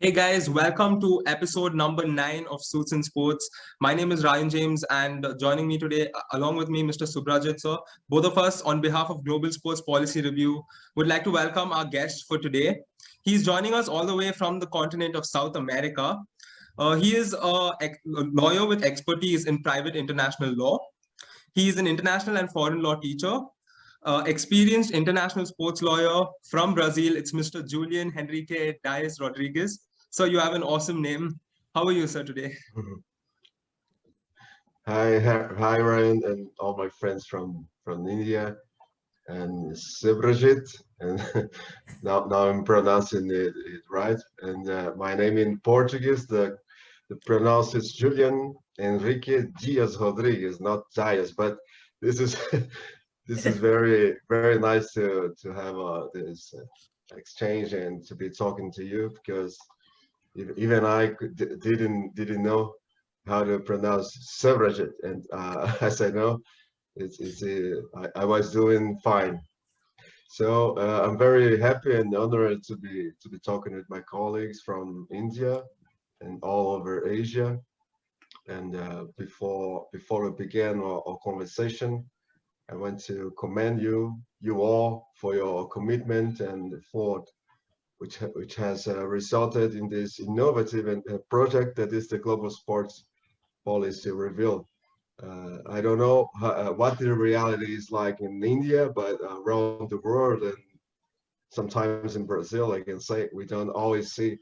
Hey guys, welcome to episode number 9 of Suits and Sports. My name is Ryan James, and joining me today, along with me, Mr. Subhrajit sir. Both of us, on behalf of Global Sports Policy Review, would like to welcome our guest for today. He's joining us all the way from the continent of South America. He is a lawyer with expertise in private international law. He is an international and foreign law teacher, experienced international sports lawyer from Brazil. It's Mr. Julian Henrique Dias Rodrigues. So you have an awesome name. How are you, sir, today? Mhm. Hi, Ryan, and all my friends from India, and Subhrajit, and now I'm pronouncing it right. And my name in Portuguese, the pronounce is Julian Henrique Dias Rodrigues, not Dias, but this is this is very nice to have this exchange and to be talking to you because even didn't know how to pronounce Subhrajit, and as I know, I was doing fine. So I'm very happy and honored to be talking with my colleagues from India and all over Asia. And before we begin our conversation, I want to commend you all for your commitment and effort which has resulted in this innovative project that is the Global Sports Policy Review. I don't know what the reality is like in India, but around the world and sometimes in Brazil, I can say we don't always see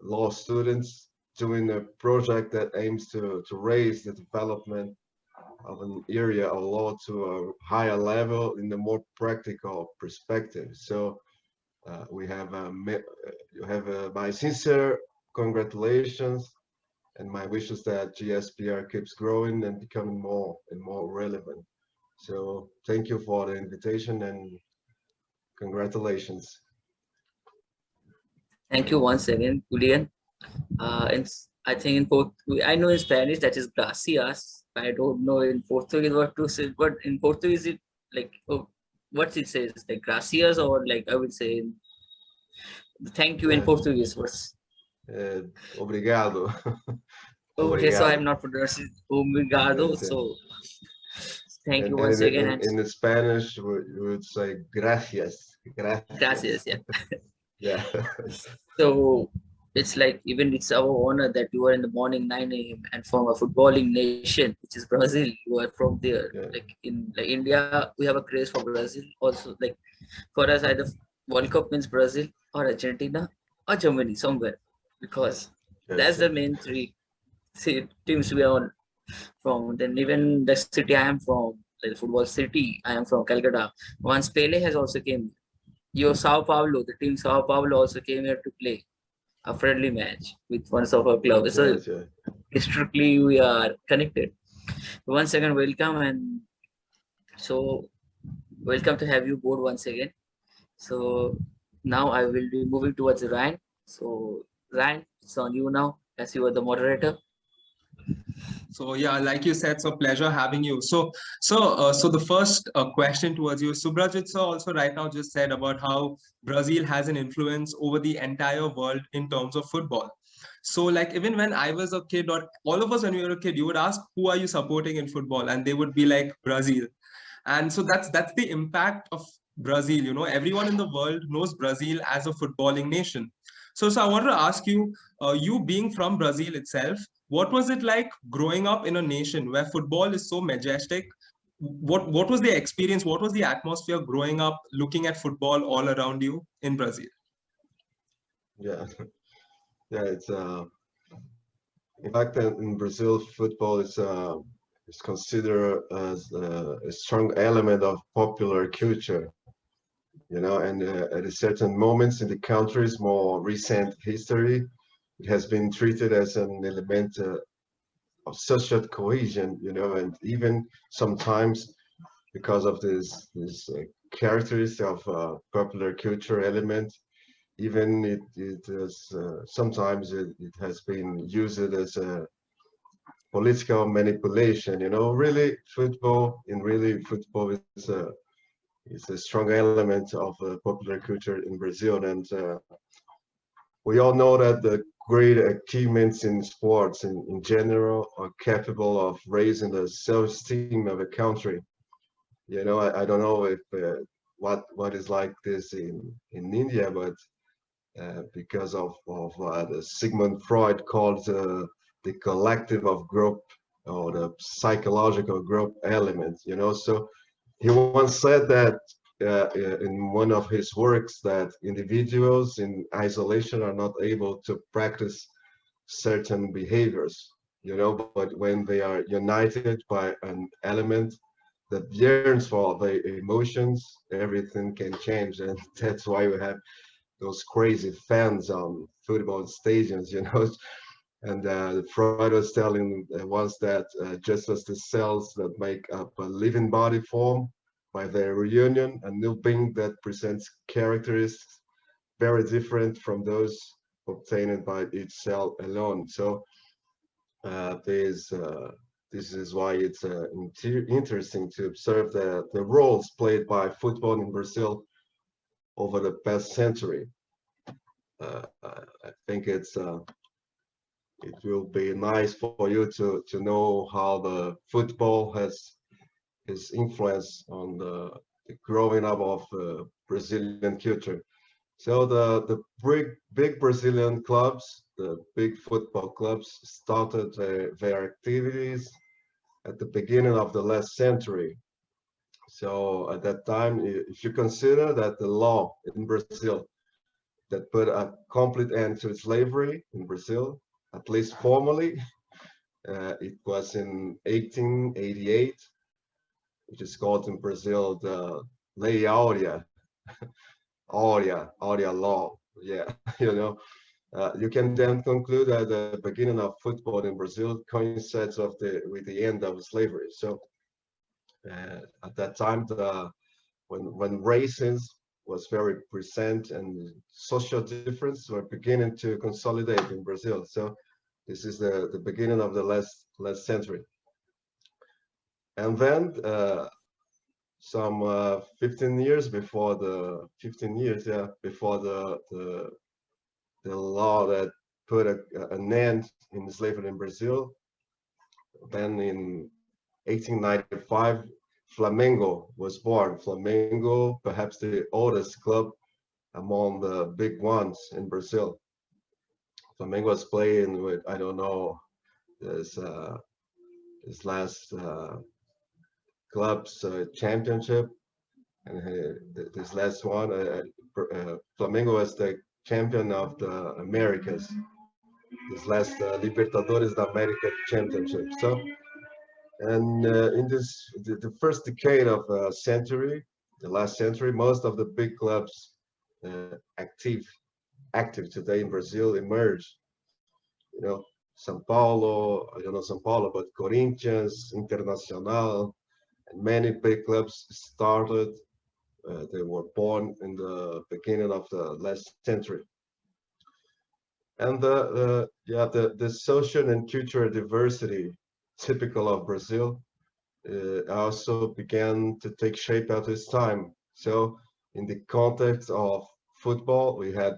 law students doing a project that aims to raise the development of an area of law to a higher level in a more practical perspective. So you have my sincere congratulations and my wish is that GSPR keeps growing and becoming more and more relevant. So thank you for the invitation and congratulations. Thank you once again, Julian. I think in I know in Spanish that is gracias. I don't know in Portuguese what to say, but in Portuguese it like what it says like gracias or like I would say thank you in Uh, Portuguese. What's Obrigado. okay? So I'm Obrigado. not pronouncing obrigado. Yes, yes. So thank you And once again and in the Spanish, we would say gracias. Gracias. gracias. Yeah. Yeah. So it's like even it's our honor that you are in the morning 9 a.m. and from a footballing nation, which is Brazil. You are from there. Yeah. Like in like India, we have a craze for Brazil. Also, like for us, either World Cup means Brazil or Argentina or Germany somewhere because that's Yes, the yes. main three teams we are from. Then even the city I am from, like the football city, I am from Calcutta. Once Pele has also came. Your Sao Paulo, the team Sao Paulo also came here to play a friendly match with one of our clubs. So Yes, yes. strictly we are connected. Once again, welcome and so welcome to have you board once again. So now I will be moving towards Ryan. So Ryan, it's on you now as you are the moderator. So yeah, like you said, so pleasure having you. So the first question towards you, Subhrajit sir also right now just said about how Brazil has an influence over the entire world in terms of football. So like even when I was a kid, or all of us when we were a kid, you would ask, who are you supporting in football? And they would be like Brazil. And so that's the impact of Brazil. You know, everyone in the world knows Brazil as a footballing nation. So I wanted to ask you, you being from Brazil itself, what was it like growing up in a nation where football is so majestic? What was the experience? What was the atmosphere growing up looking at football all around you in Brazil? Yeah. Yeah, it's in fact in Brazil football is considered as a strong element of popular culture, you know, and at a certain moments in the country's more recent history, it has been treated as an element of social cohesion, you know, and even sometimes because of this characteristic of popular culture element, even it is sometimes it has been used as a political manipulation. You know, really football is a strong element of popular culture in Brazil, and we all know that the great achievements in sports in general are capable of raising the self-esteem of a country. You know, I don't know if what is like this in India, but because of the Sigmund Freud called the collective of group, or the psychological group element. You know, so he once said that in one of his works, that individuals in isolation are not able to practice certain behaviors, you know, but when they are united by an element that yearns for the emotions, everything can change. And that's why we have those crazy fans on football stadiums, you know. And Freud was telling once that just as the cells that make up a living body form by their reunion, a new being that presents characteristics very different from those obtained by each cell alone. So this is why it's interesting to observe the roles played by football in Brazil over the past century. I think it will be nice for you to know how the football has his influence on the growing up of Brazilian culture. So the big Brazilian clubs, the big football clubs, started their activities at the beginning of the last century. So at that time, if you consider that the law in Brazil that put a complete end to slavery in Brazil, at least formally, it was in 1888, which is called in Brazil the Lei Áurea, Áurea law. Yeah, you know, you can then conclude that the beginning of football in Brazil coincides with the end of slavery. So at that time, when races was very present and social difference were beginning to consolidate in Brazil. So this is the beginning of the last century. And then some 15 years before before the law that put an end in slavery in Brazil, then in 1895 Flamengo was born. Flamengo, perhaps the oldest club among the big ones in Brazil. Flamengo was playing with, I don't know, this last club's championship, and this last one, Flamengo was the champion of the Americas. This last Libertadores da America championship. So, and in the first decade of century, the last century, most of the big clubs active today in Brazil emerged. You know, São Paulo, I don't know São Paulo, but Corinthians, Internacional, and many big clubs started. They were born in the beginning of the last century. And the social and cultural diversity typical of Brazil also began to take shape at this time. So in the context of football, we had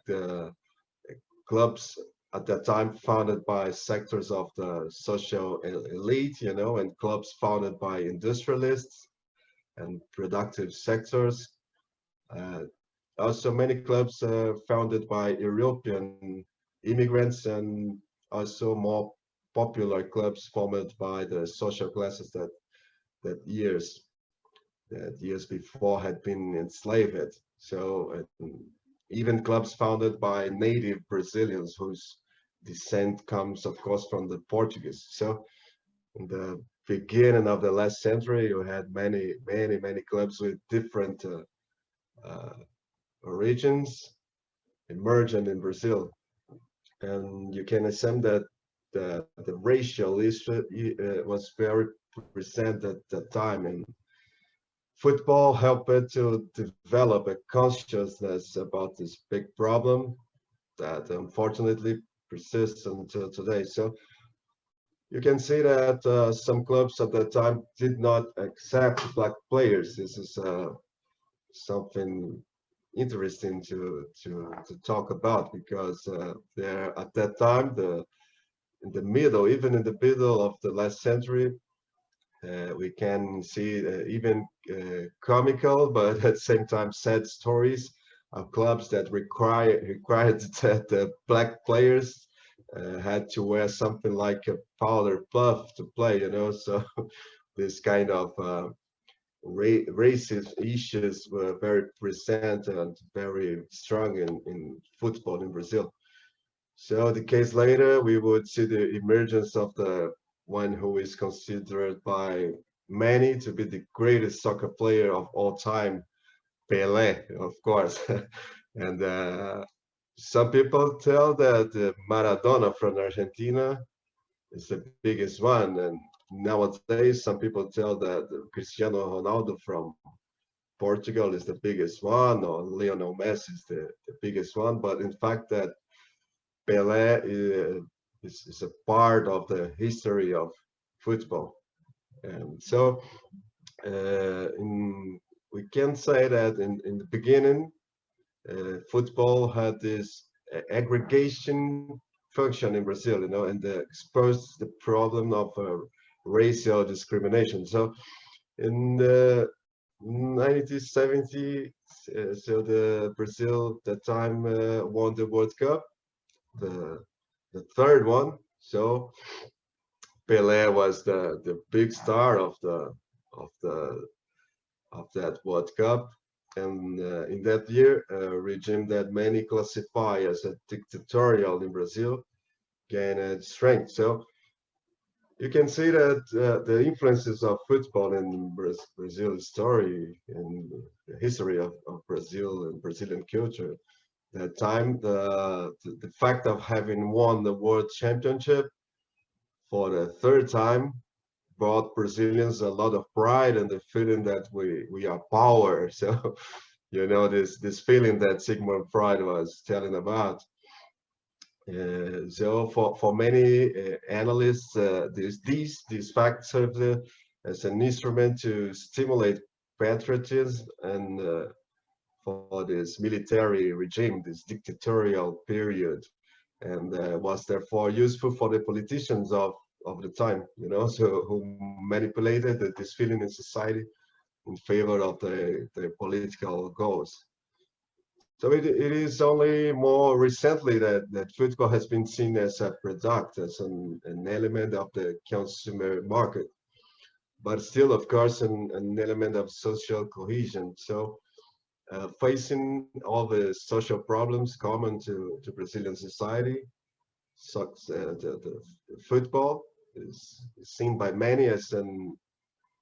clubs at that time founded by sectors of the social elite, you know, and clubs founded by industrialists and productive sectors. Also many clubs founded by European immigrants, and also more popular clubs formed by the social classes that years before had been enslaved. So even clubs founded by native Brazilians whose descent comes, of course, from the Portuguese. So in the beginning of the last century, you had many clubs with different origins emerging in Brazil. And you can assume that the racial issue was very present at that time, and football helped to develop a consciousness about this big problem that unfortunately persists until today. So you can see that some clubs at that time did not accept black players. This is something interesting to talk about, because there at that time, in the middle, even in the middle of the last century, we can see even comical, but at the same time sad stories of clubs that required that the black players had to wear something like a powder puff to play, you know. So this kind of racist issues were very present and very strong in football in Brazil. So decades later, we would see the emergence of the one who is considered by many to be the greatest soccer player of all time, Pelé, of course. And some people tell that Maradona from Argentina is the biggest one. And nowadays, some people tell that Cristiano Ronaldo from Portugal is the biggest one, or Lionel Messi is the biggest one. But in fact, that Pelé is a part of the history of football. And so we can say that in the beginning, football had this aggregation function in Brazil, you know, and exposed the problem of racial discrimination. So in the 1970, so the Brazil that time won the World Cup, the third one. So Pelé was the big star of the of that World Cup, and in that year, a regime that many classify as a dictatorial in Brazil gained strength. So you can see that the influences of football in Brazil's story and the history of Brazil and Brazilian culture. That time, the fact of having won the World Championship for the third time brought Brazilians a lot of pride and the feeling that we are power. So, you know, this feeling that Sigmund Freud was telling about. So for many analysts, these facts serve as an instrument to stimulate patriotism and for this military regime, this dictatorial period, and was therefore useful for the politicians of the time, you know, so who manipulated this feeling in society in favor of the political goals. So it is only more recently that football has been seen as a product, as an element of the consumer market, but still, of course, an element of social cohesion. So facing all the social problems common to Brazilian society, the football is seen by many as an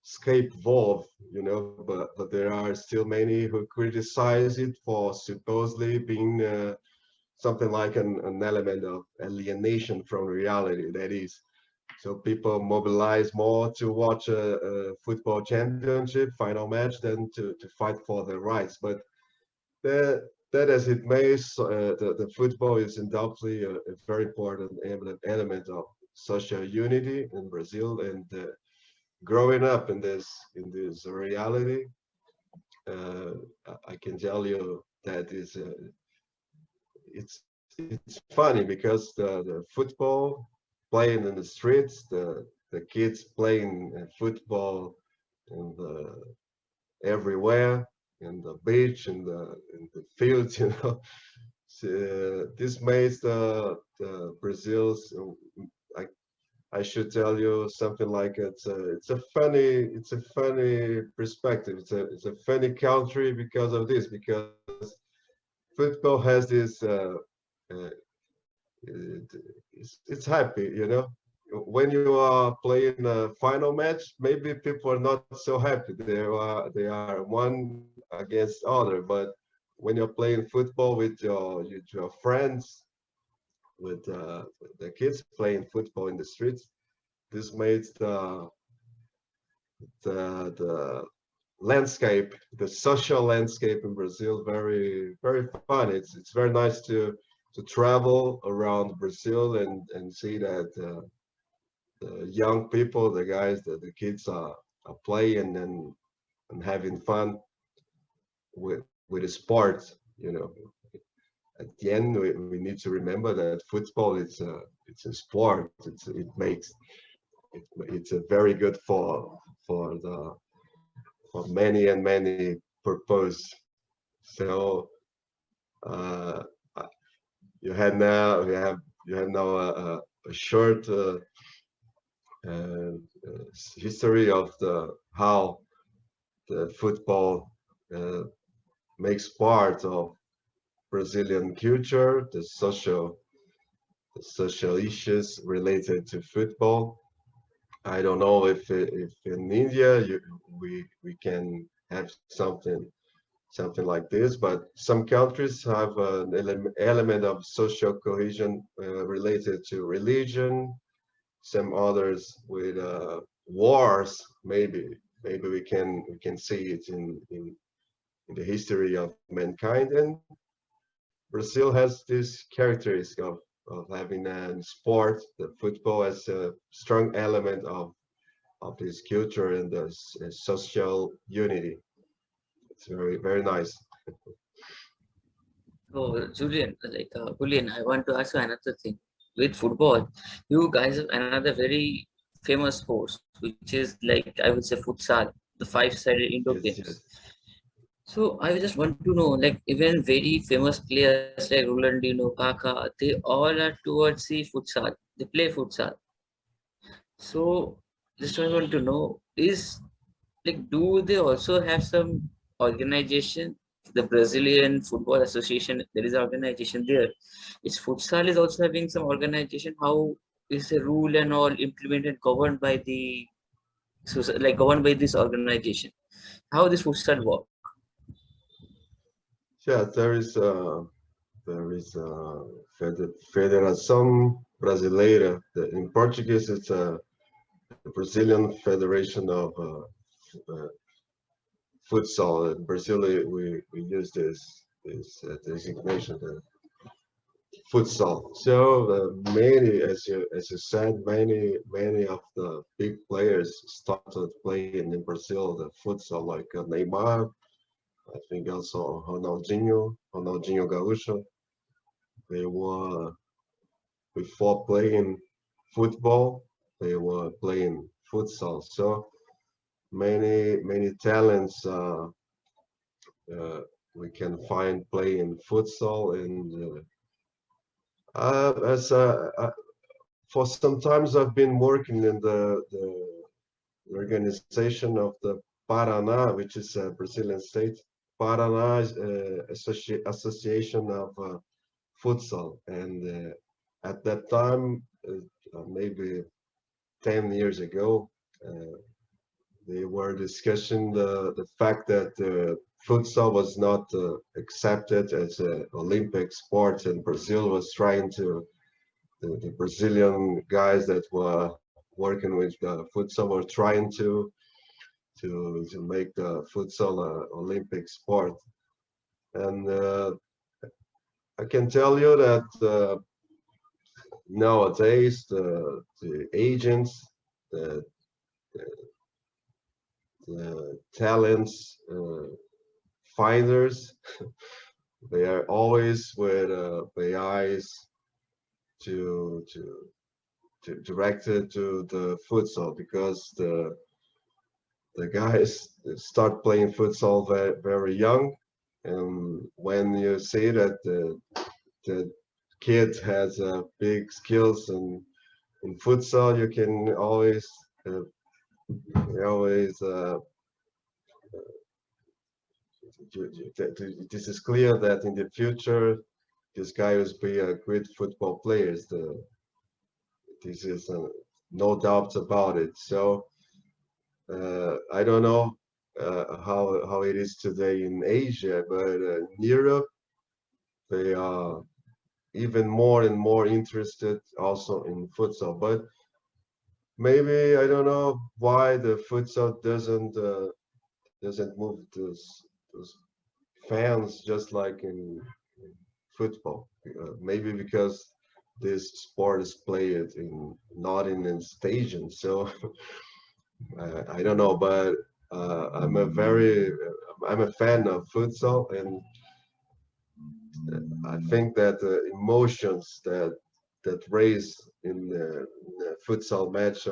escape valve, you know, but there are still many who criticize it for supposedly being something like an element of alienation from reality. That is, so people mobilize more to watch a football championship final match than to fight for their rights. But that as it may, the football is undoubtedly a very important element of social unity in Brazil, and growing up in this reality, I can tell you that it's funny because the football playing in the streets, the kids playing football in everywhere, in the beach, in the fields, you know. So, this makes the Brazil's. I should tell you something like it's a funny perspective. It's a funny country because of this, because football has this uh, it's happy, you know. When you are playing a final match, maybe people are not so happy. They are one against other, but when you're playing football with your friends, with the kids playing football in the streets, this makes the landscape, the social landscape in Brazil, very fun. It's very nice to travel around Brazil and see that the young people, the guys, the kids are playing and having fun with a sport, you know, at the end we need to remember that football it's a sport. It's a very good for the for many and many purpose. So uh, you have now a short uh, history of the how the football uh, makes part of Brazilian culture, the social issues related to football. I don't know if in India we can have something like this, but some countries have an element of social cohesion related to religion. Some others with wars. Maybe we can see it in the history of mankind. And Brazil has this characteristic of having a sport, the football, as a strong element of this culture and the social unity. It's very nice. So, Julian, I want to ask you another thing. With football, you guys have another very famous sport, which is like I would say futsal, the five-sided indoor Yes, games. yes, So I just want to know, like even very famous players like Rolandino, Kaka, they all are towards the futsal. They play futsal. So just I want to know, is like do they also have some organization? The Brazilian Football Association, there is an organization there. Its futsal is also having some organization. How is the rule and all implemented, governed by the like governed by this organization? How this futsal work? yeah. There is Federação Brasileira. In Portuguese, it's the Brazilian Federation of Futsal. In Brazil, we use this designation, the futsal. So many, as you said, many of the big players started playing in Brazil the futsal, like Neymar. I think also Ronaldinho Gaúcho. They were before playing football, they were playing futsal. So many talents we can find playing futsal. And as for some times I've been working in the organization of the Paraná, which is a Brazilian state. Paraná Association of Futsal, and at that time, maybe 10 years ago, they were discussing the fact that futsal was not accepted as an Olympic sport, and Brazil was trying to, the Brazilian guys that were working with futsal were trying to make the futsal an Olympic sport. And I can tell you that nowadays the agents, the, the talents finders, they are always with their eyes to directed to the futsal, because the guys start playing futsal very young, and when you see that the kid has big skills in futsal, you can always this is clear that in the future this guy will be a great football player. This is no doubt about it. So I don't know how it is today in Asia, but in Europe they are even more and more interested also in futsal. But maybe I don't know why the futsal doesn't move those fans just like in football. Maybe because this sport is played not in a stadium. So I don't know, but I'm a fan of futsal, and I think that the emotions that raise in a futsal match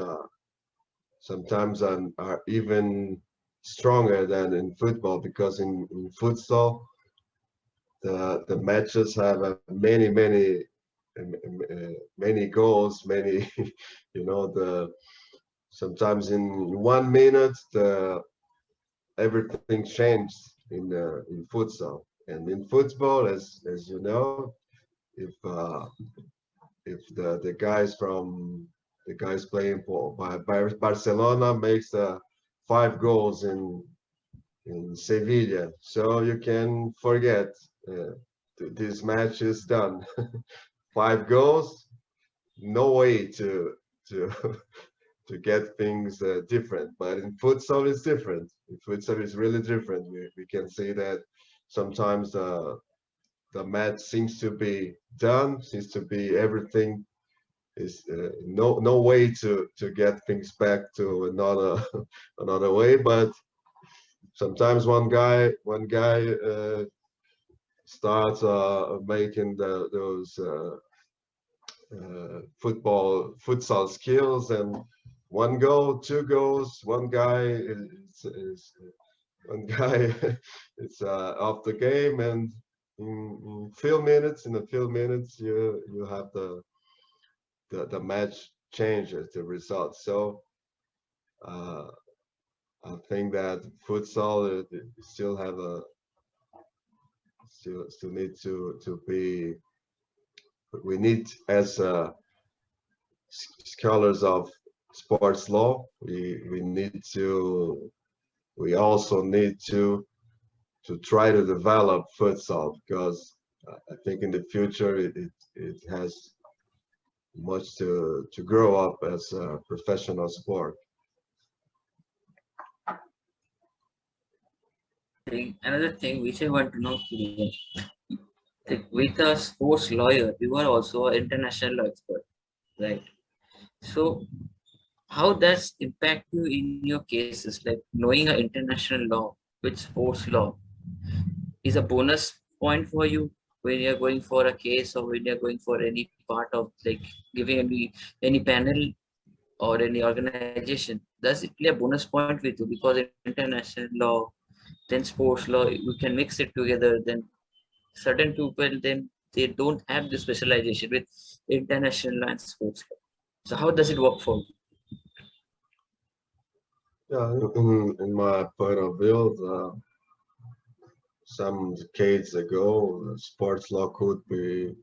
sometimes are even stronger than in football, because in futsal the matches have many goals, many the sometimes in 1 minute everything changed in futsal. And in football, as you know, if the guys playing by Barcelona makes 5 goals in Sevilla, so you can forget this match is done. 5 goals, no way to to get things different. But in futsal, it's different. In futsal, it's really different. We can see that sometimes the match seems to be done, seems to be everything is no way to get things back to another another way. But sometimes one guy starts making those futsal skills, and 1 goal, 2 goals, one guy is one guy is off the game, and in a few minutes you have the match changes the result. So I think that futsal still have a still need to be. We need, as scholars of sports law, we also need to try to develop futsal, because I think in the future it has much to grow up as a professional sport. Another thing which I want to know, Julian, like with a sports lawyer, you are also an international law expert, right? So how does impact you in your cases? Like knowing an international law with sports law is a bonus point for you when you're going for a case, or when you're going for any part of like giving any panel or any organization. Does it play a bonus point with you because international law, then sports law, we can mix it together? Then certain people, then they don't have the specialization with international law and sports law. So how does it work for you? Yeah, in my point of view, some decades ago, sports law could be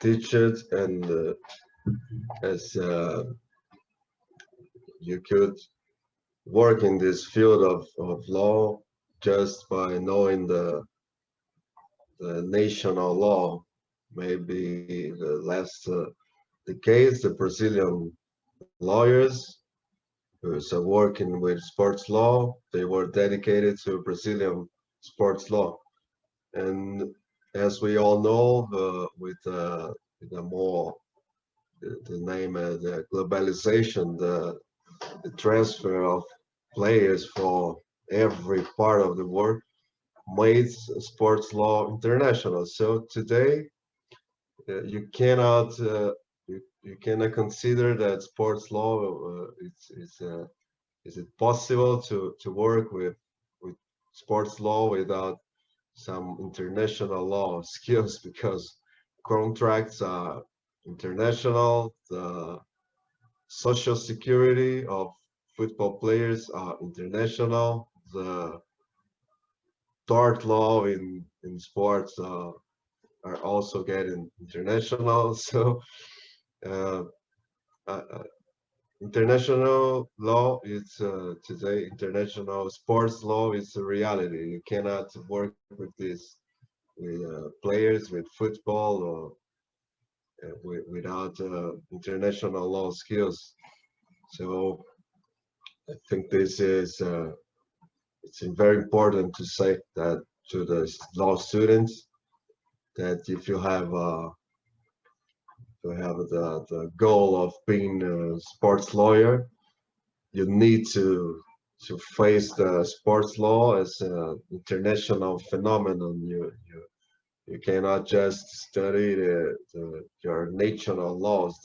taught, and as you could work in this field of law just by knowing the national law. Maybe the last decades, the Brazilian lawyers who are working with sports law, they were dedicated to Brazilian sports law. And as we all know, with the more the name the globalization, the transfer of players for every part of the world made sports law international. So today you cannot you cannot consider that sports law is it possible to work with sports law without some international law skills, because contracts are international, the social security of football players are international, the tort law in sports are also getting international. So uh, uh, international law is today, international sports law is a reality. You cannot work with this with players with football or without international law skills. So I think this is it's very important to say that to the law students, that if you have the goal of being a sports lawyer, you need to face the sports law as an international phenomenon. You cannot just study your national laws.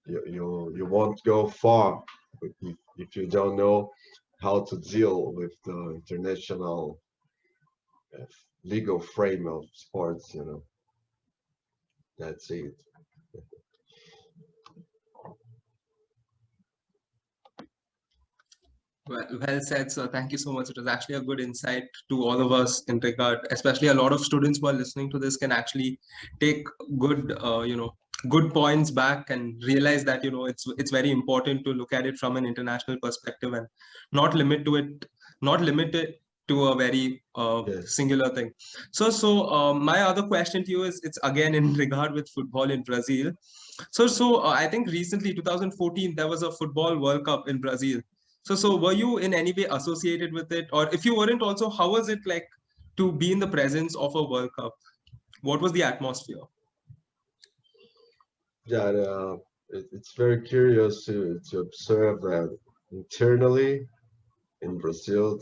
You won't go far if you don't know how to deal with the international uh, legal frame of sports. That's it. Well said, sir. Thank you so much. It was actually a good insight to all of us in regard, especially a lot of students who are listening to this can actually take good, good points back and realize that, it's very important to look at it from an international perspective and not limit it to a very Yes. singular thing. So my other question to you is, it's again in regard with football in Brazil. So I think recently, 2014, there was a football World Cup in Brazil. So were you in any way associated with it? Or if you weren't also, how was it like to be in the presence of a World Cup? What was the atmosphere? Yeah, it's very curious to observe that internally in Brazil,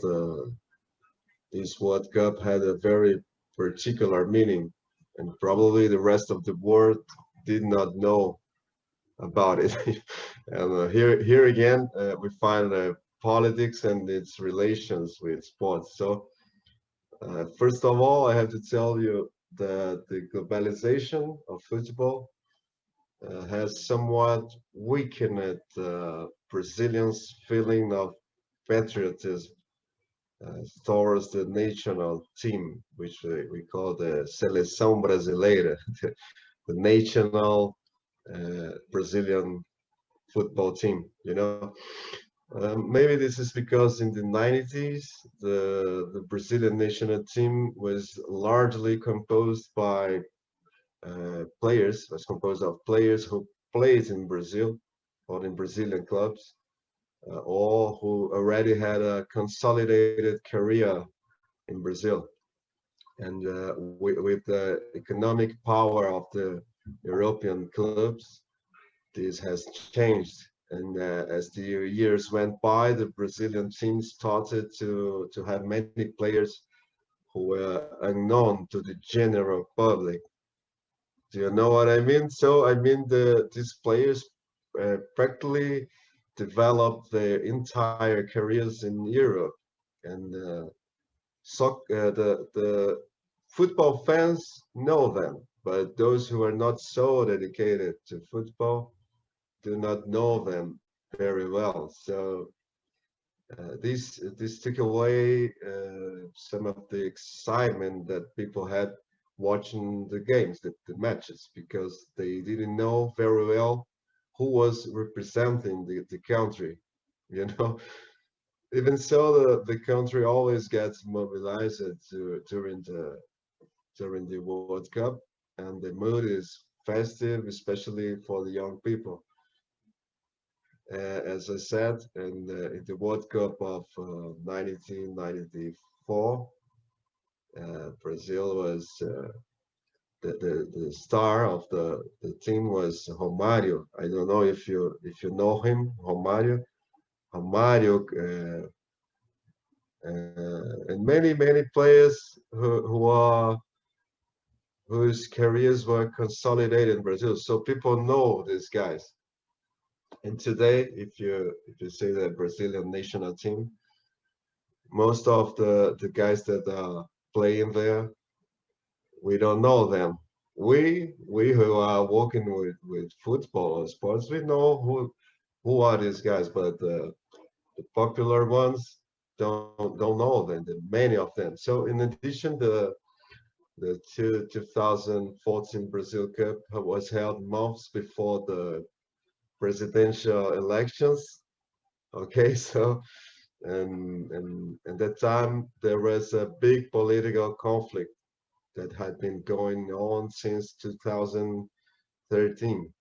this World Cup had a very particular meaning, and probably the rest of the world did not know about it. And here again, we find politics and its relations with sports. So first of all, I have to tell you that the globalization of football has somewhat weakened Brazilians' feeling of patriotism towards the national team, which we call the Seleção Brasileira, the national Brazilian football team. Maybe this is because in the 90s, the Brazilian national team was largely composed by was composed of players who played in Brazil or in Brazilian clubs, or who already had a consolidated career in Brazil. And with the economic power of the European clubs, this has changed. And as the years went by, the Brazilian team started to have many players who were unknown to the general public. Do you know what I mean? So I mean these players practically developed their entire careers in Europe, and the football fans know them, but those who are not so dedicated to football do not know them very well. So this took away some of the excitement that people had watching the games, the matches, because they didn't know very well who was representing the country. You know, even so, the country always gets mobilized during the World Cup, and the mood is festive, especially for the young people. As I said, in the World Cup of 1994, Brazil was the star of the team was Romário. I don't know if you know him, Romário. Romário and many players who are whose careers were consolidated in Brazil. So people know these guys. And today, if you say the Brazilian national team, most of the guys that are playing there, we don't know them. We who are working with football or sports, we know who are these guys, but the popular ones don't know them. Many of them. So in addition, the 2014 Brazil Cup was held months before the presidential elections. Okay, so and that time there was a big political conflict that had been going on since 2013,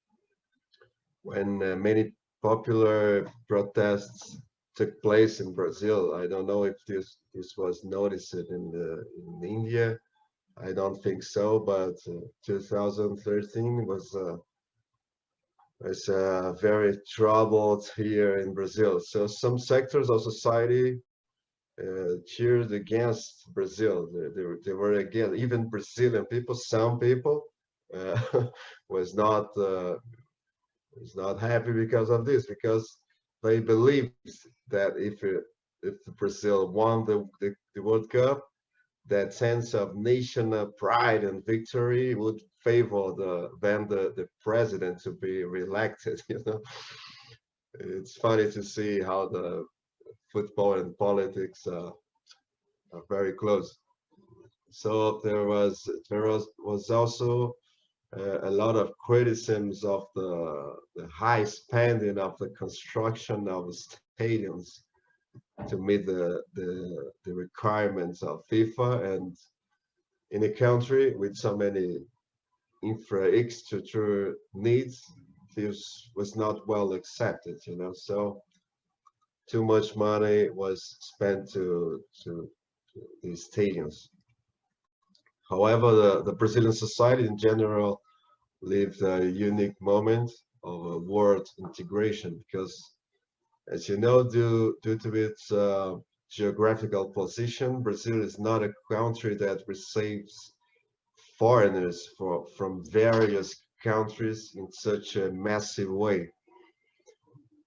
when many popular protests took place in Brazil. I don't know if this was noticed in India. I don't think so, but 2013 was is very troubled here in Brazil. So some sectors of society cheered against Brazil. They were against, even Brazilian people, some people uh, was not happy because of this, because they believed that if Brazil won the World Cup, that sense of national pride and victory would favor the president to be reelected. You know, it's funny to see how the football and politics are very close. So there was also a lot of criticisms of the high spending of the construction of stadiums to meet the requirements of FIFA, and in a country with so many infrastructure needs, this was not well accepted, you know. So too much money was spent to these stadiums. However, the Brazilian society in general lived a unique moment of world integration because, as you know, due to its geographical position, Brazil is not a country that receives foreigners from various countries in such a massive way.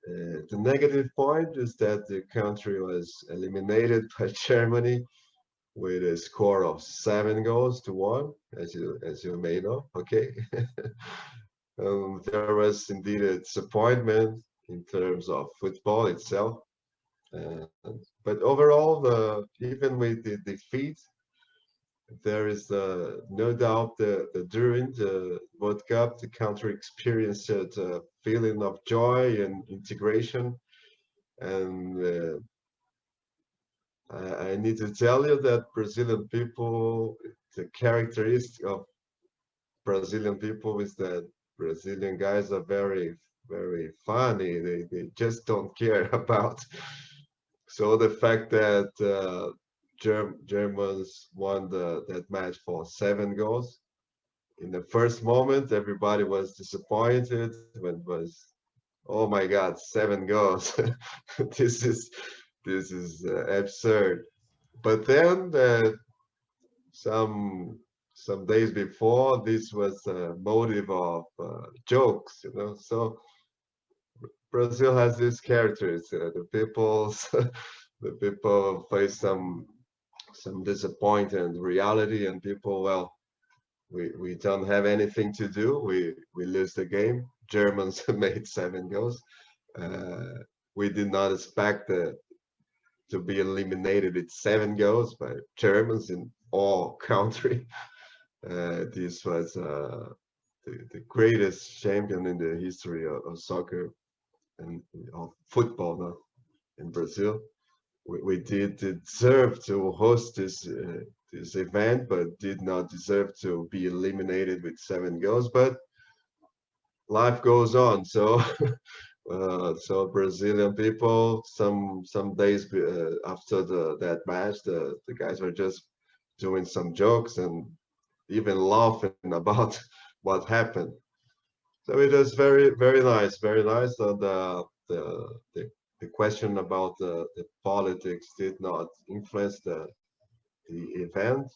The negative point is that the country was eliminated by Germany with a score of 7 goals to 1, as you may know. Okay, there was indeed a disappointment in terms of football itself. Uh, but overall, even with the defeat, there is no doubt that during the World Cup, the country experienced a feeling of joy and integration. And I need to tell you that Brazilian people, the characteristic of Brazilian people is that Brazilian guys are very, very funny. They just don't care about. So the fact that Germans won that match for 7 goals. In the first moment, everybody was disappointed when it was, oh my God, 7 goals. this is absurd. But then some days before, this was a motive of jokes, you know. So Brazil has these characters. The people face some disappointing reality, and people, well, we don't have anything to do. We lose the game. Germans made 7 goals. We did not expect to be eliminated with 7 goals by Germans in all country. This was the greatest champion in the history of soccer and of football now in Brazil. We did deserve to host this event, but did not deserve to be eliminated with 7 goals. But life goes on. So so Brazilian people, some days after that match, the guys were just doing some jokes and even laughing about what happened. So it was very, very nice, very nice. And the question about the politics did not influence the event.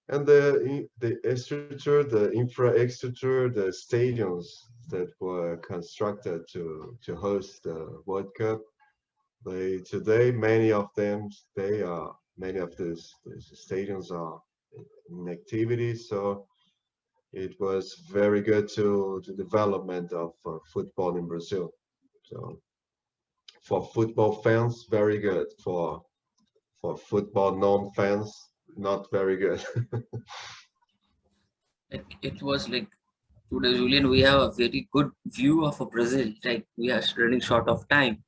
And the structure, the infrastructure, the stadiums that were constructed to host the World Cup, today many of them, many of these stadiums are in activity. So it was very good to the development of football in Brazil. So for football fans, very good. For football non-fans, not very good. It was like today, Julian, we have a very good view of a Brazil. Like we are running short of time,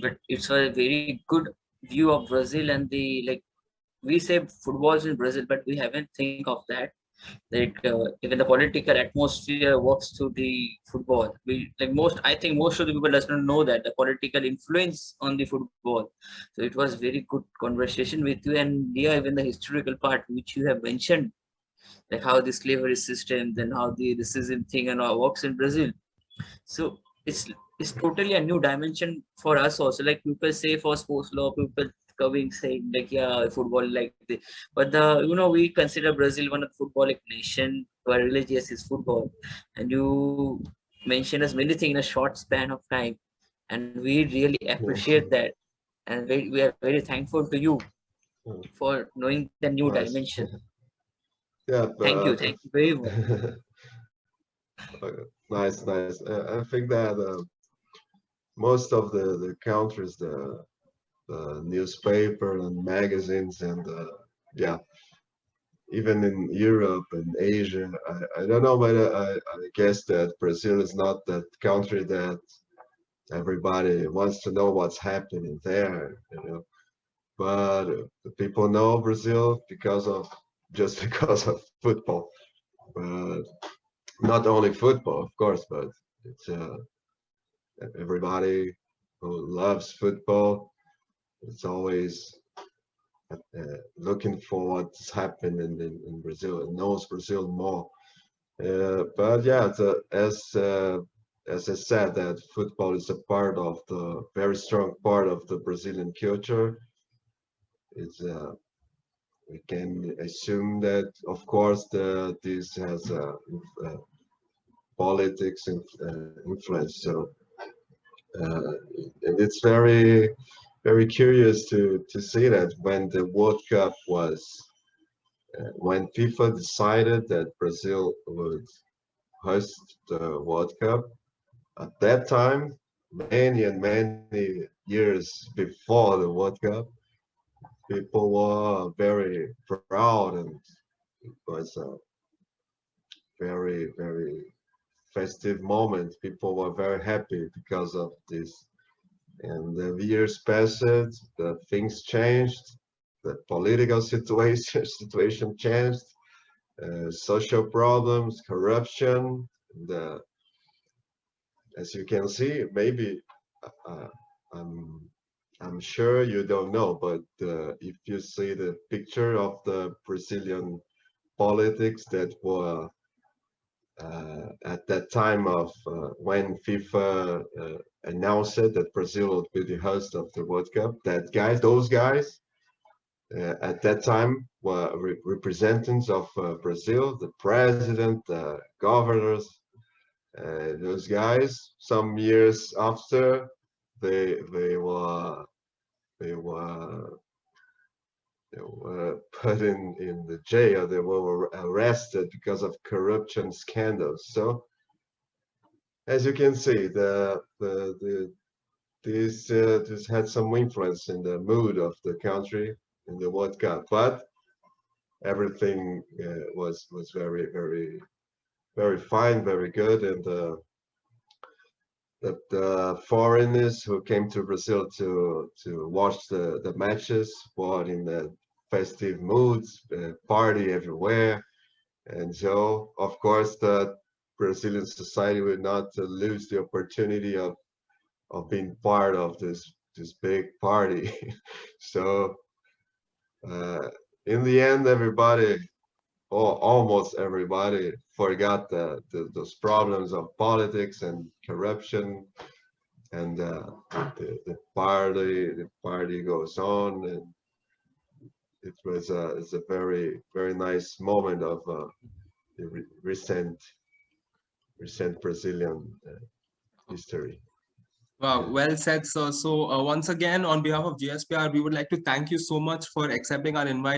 but it's a very good view of Brazil, and the like we say football's in Brazil, but we haven't think of that. Like even the political atmosphere works through the football. We like most. I think most of the people does not know that the political influence on the football. So it was very good conversation with you, and yeah, even the historical part which you have mentioned. like how the slavery system, then how the racism thing and all works in Brazil. So it's totally a new dimension for us also. Like people say for sports law, people coming saying like yeah, football like the, but the we consider Brazil one of the footballic nation where religious is football, and you mentioned us many things in a short span of time, and we really appreciate that, and we are very thankful to you for knowing the new Nice. dimension. Yeah, Thank you very much. nice, nice. I think that most of the countries, the newspaper and magazines, and yeah, even in Europe and Asia, I don't know, but I guess that Brazil is not that country that everybody wants to know what's happening there, you know. But the people know Brazil because of just because of football. But not only football, of course, but it's everybody who loves football. It's always looking for what's happening in Brazil and knows Brazil more. But yeah, as I said, that football is a part of the very strong part of the Brazilian culture. It's we can assume that, of course, this has politics influence. So uh, and it's very curious to see that when the World Cup was when FIFA decided that Brazil would host the World Cup. At that time, many and many years before the World Cup, people were very proud, and it was a very festive moment. People were very happy because of this. And the years passed, the things changed, the political situation changed, social problems, corruption. The, as you can see, maybe uh, I'm I'm sure you don't know, but if you see the picture of the Brazilian politics that were at that time of when FIFA announced that Brazil would be the host of the World Cup, those guys at that time were representatives of Brazil, the president, the governors, those guys. Some years after, they were they were they were put in the jail. They were arrested because of corruption scandals. So as you can see, this had some influence in the mood of the country in the World Cup, but everything was very fine, very good, and the foreigners who came to Brazil to watch the matches were in the festive moods, party everywhere, and so of course the Brazilian society would not lose the opportunity of being part of this big party. So uh, in the end, everybody, or almost everybody, forgot those problems of politics and corruption, and the party goes on, and it's a very nice moment of the recent Brazilian history. Wow, Yeah. well said, sir. So once again, on behalf of GSPR, we would like to thank you so much for accepting our invite.